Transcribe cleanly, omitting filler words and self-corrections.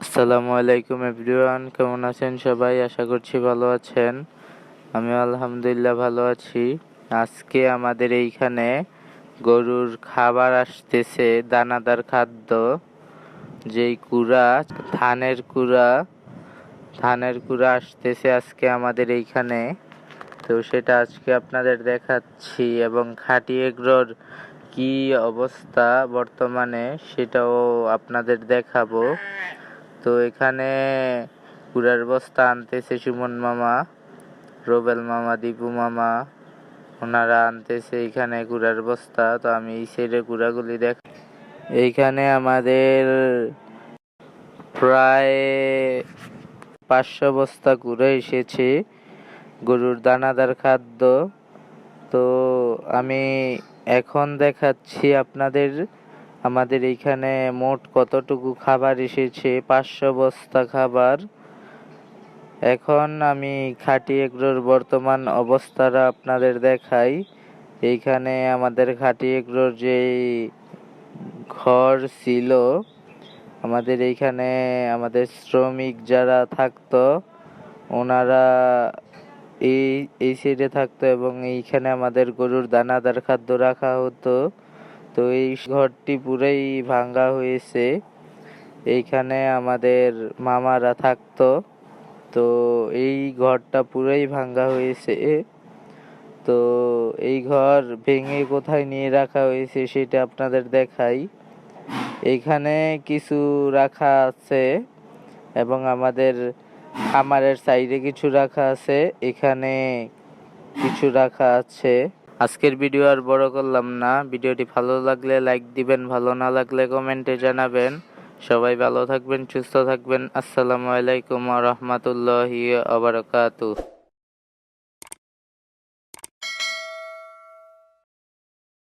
আসসালামু আলাইকুম এভরিওয়ান, কেমন আছেন সবাই? আশা করছি ভালো আছেন। আমি আলহামদুলিল্লাহ ভালো আছি। আজকে আমাদের এইখানে গরুর খাবার আসতেছে, দানাদার খাদ্য, যেই কুড়া, ধানের কুড়া আসতেছে আজকে আমাদের এইখানে। তো সেটা আজকে আপনাদের দেখাচ্ছি এবং খাঁটি এগ্রোর কি অবস্থা বর্তমানে সেটাও আপনাদের দেখাবো। তো এখানে কুড়ার বস্তা আনতেছে সুমন মামা, রোবেল মামা, দীপু মামা, ওনারা আনতেছে এইখানে কুড়ার বস্তা। তো আমি এই সাইডে কুড়াগুলি এইখানে আমাদের প্রায় 500 বস্তা কুড়া এসেছে গরুর দানাদার খাদ্য। তো আমি এখন দেখাচ্ছি আপনাদের আমাদের এইখানে মোট কতটুকু খাবার এসেছে। 500 বস্তা খাবার। এখন আমি খাঁটি এগ্রোর বর্তমান অবস্থাটা আপনাদের দেখাই। এইখানে আমাদের খাঁটি এগ্রোর যে ঘর ছিল, আমাদের এইখানে আমাদের শ্রমিক যারা থাকতো ওনারা এই সাইডে থাকতো এবং এইখানে আমাদের গরুর দানাদার খাদ্য রাখা হতো। তো এই ঘরটি পুরাই ভাঙ্গা হয়েছে। এইখানে আমাদের মামারা থাকতো। তো এই ঘরটা পুরাই ভাঙ্গা হয়েছে। তো এই ঘর ভেঙে কোথায় নিয়ে রাখা হয়েছে সেটা আপনাদের দেখাই। এইখানে কিছু রাখা আছে এবং আমাদের খামারের সাইডে কিছু রাখা আছে, এখানে কিছু রাখা আছে। আজকের ভিডিও আর বড় করলাম না। ভিডিওটি ভালো লাগলে লাইক দিবেন, ভালো না লাগলে কমেন্টে জানাবেন। সবাই ভালো থাকবেন, সুস্থ থাকবেন। আসসালামু আলাইকুম ওয়া রাহমাতুল্লাহি ওয়া বারাকাতুহু।